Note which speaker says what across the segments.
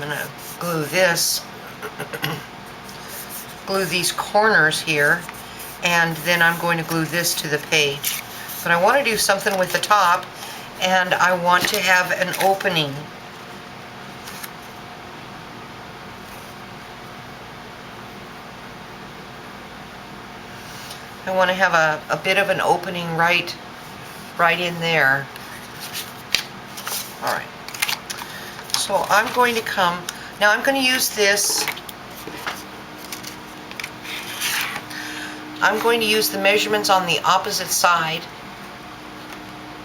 Speaker 1: I'm going to glue this, glue these corners here, and then I'm going to glue this to the page. But I want to do something with the top, and I want to have an opening. I want to have a bit of an opening right in there. All right. So I'm going to come, now I'm going to use this, I'm going to use the measurements on the opposite side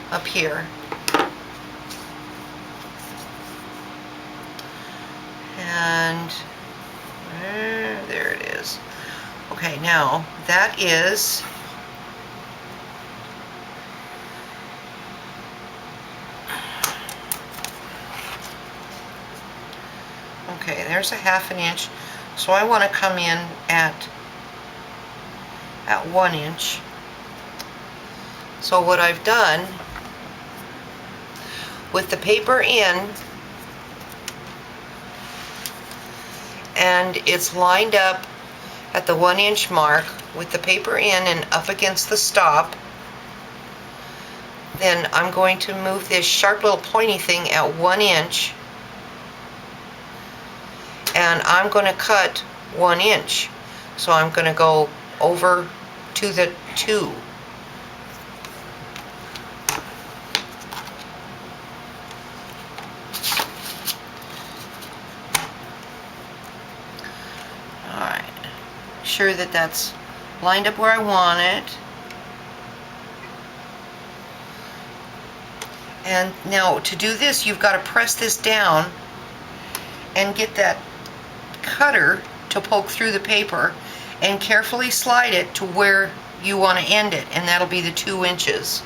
Speaker 1: up here. And there it is. Okay, now that is okay, there's a 1/2 inch. So I want to come in at 1 inch. So what I've done with the paper in, and it's lined up at the 1 inch mark with the paper in and up against the stop, then I'm going to move this sharp little pointy thing at 1 inch, and I'm going to cut 1 inch. So I'm going to go over to the 2. Alright, sure that that's lined up where I want it. And now to do this, you've got to press this down and get that cutter to poke through the paper and carefully slide it to where you want to end it, and that'll be the 2 inches.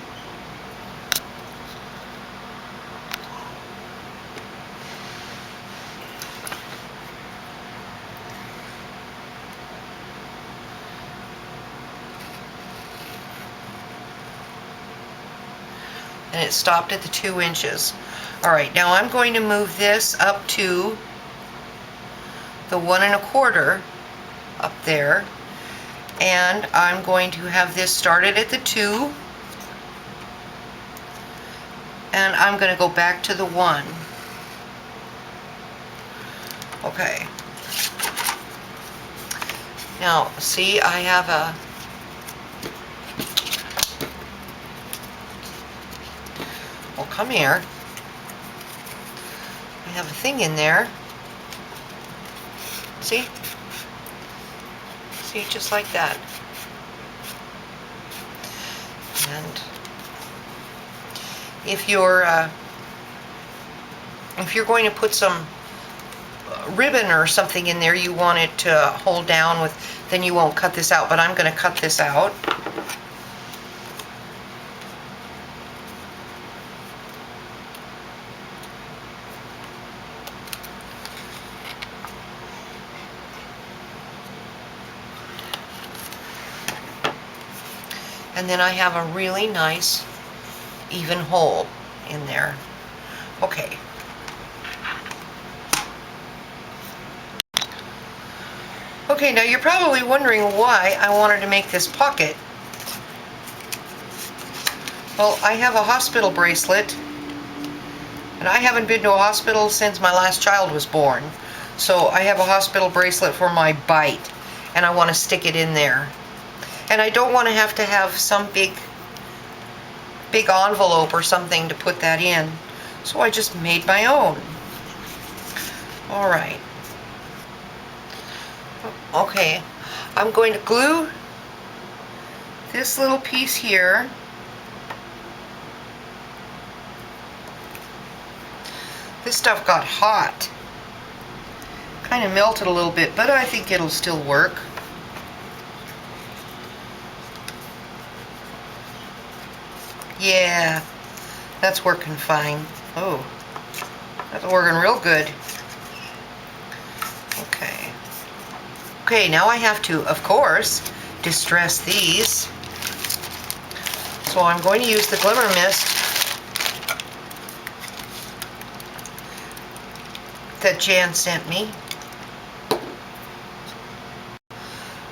Speaker 1: And it stopped at the 2 inches. Alright, now I'm going to move this up to the 1 1/4 up there, and I'm going to have this started at the 2, and I'm going to go back to the 1. Okay. Now, see, I have a well, come here. I have a thing in there. See? See, just like that. And if you're going to put some ribbon or something in there you want it to hold down with, then you won't cut this out, but I'm going to cut this out. And then I have a really nice even hole in there. Okay. Okay, now you're probably wondering why I wanted to make this pocket. Well, I have a hospital bracelet, and I haven't been to a hospital since my last child was born. So I have a hospital bracelet for my bite, and I want to stick it in there. And I don't want to have some big envelope or something to put that in. So I just made my own. Alright. Okay. I'm going to glue this little piece here. This stuff got hot. Kind of melted a little bit, but I think it'll still work. Yeah, that's working fine. Oh, that's working real good. Okay. Okay, now I have to, of course, distress these. So I'm going to use the Glimmer Mist that Jan sent me.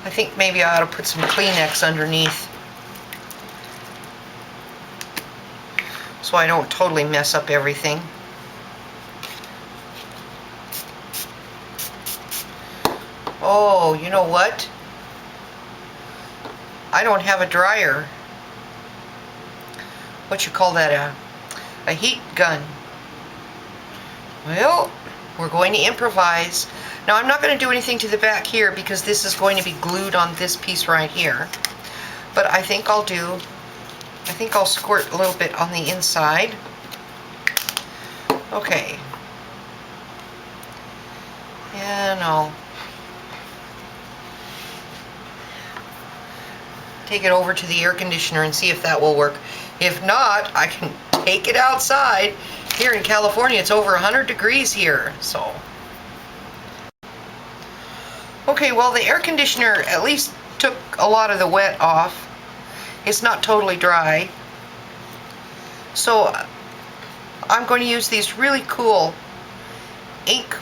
Speaker 1: I think maybe I ought to put some Kleenex underneath so I don't totally mess up everything. Oh, you know what? I don't have a dryer. What you call that, a heat gun. Well, we're going to improvise. Now I'm not going to do anything to the back here because this is going to be glued on this piece right here. But I think I'll squirt a little bit on the inside. Okay. And I'll take it over to the air conditioner and see if that will work. If not, I can take it outside. Here in California, it's over 100 degrees here, so. Okay, well, the air conditioner at least took a lot of the wet off. It's not totally dry. So I'm going to use these really cool ink,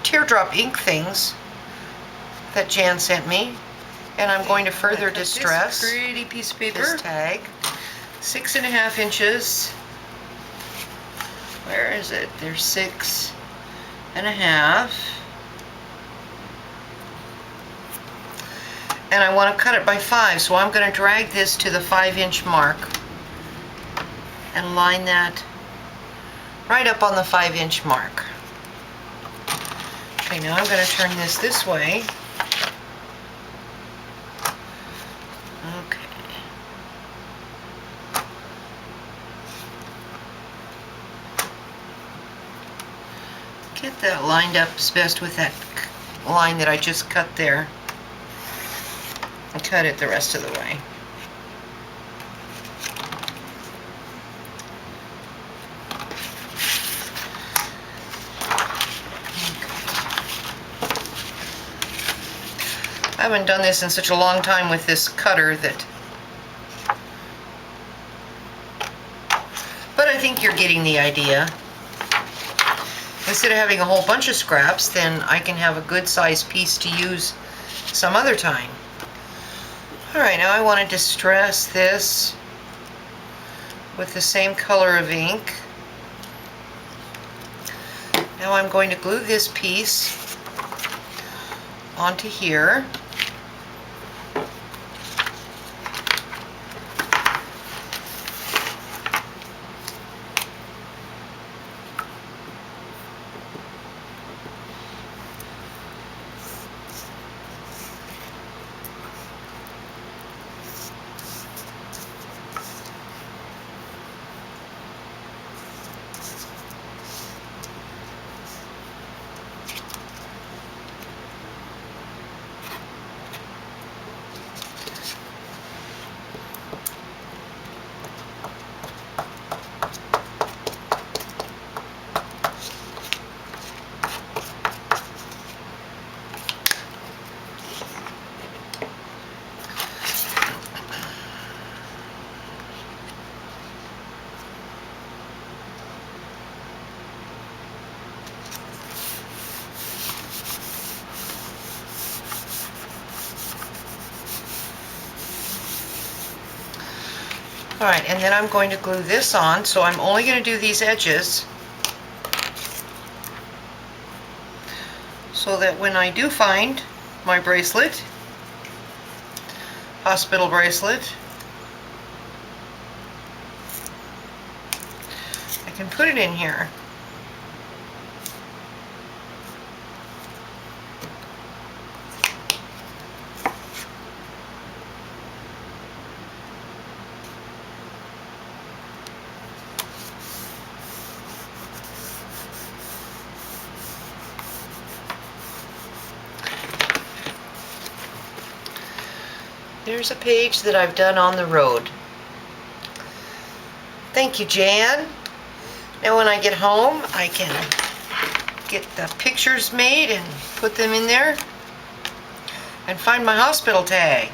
Speaker 1: teardrop ink things that Jan sent me. And I'm going to further distress this pretty piece of paper. This tag. 6.5 inches. Where is it? There's 6.5. And I want to cut it by 5, so I'm going to drag this to the 5-inch mark and line that right up on the 5-inch mark. Okay, now I'm going to turn this way. Okay. Get that lined up as best with that line that I just cut there. And cut it the rest of the way. I haven't done this in such a long time with this cutter that, but I think you're getting the idea. Instead of having a whole bunch of scraps, then I can have a good sized piece to use some other time. Alright, now I want to distress this with the same color of ink. Now I'm going to glue this piece onto here. Alright, and then I'm going to glue this on, so I'm only going to do these edges so that when I do find my bracelet, hospital bracelet, I can put it in here. There's a page that I've done on the road. Thank you, Jan. Now when I get home, I can get the pictures made and put them in there and find my hospital tag.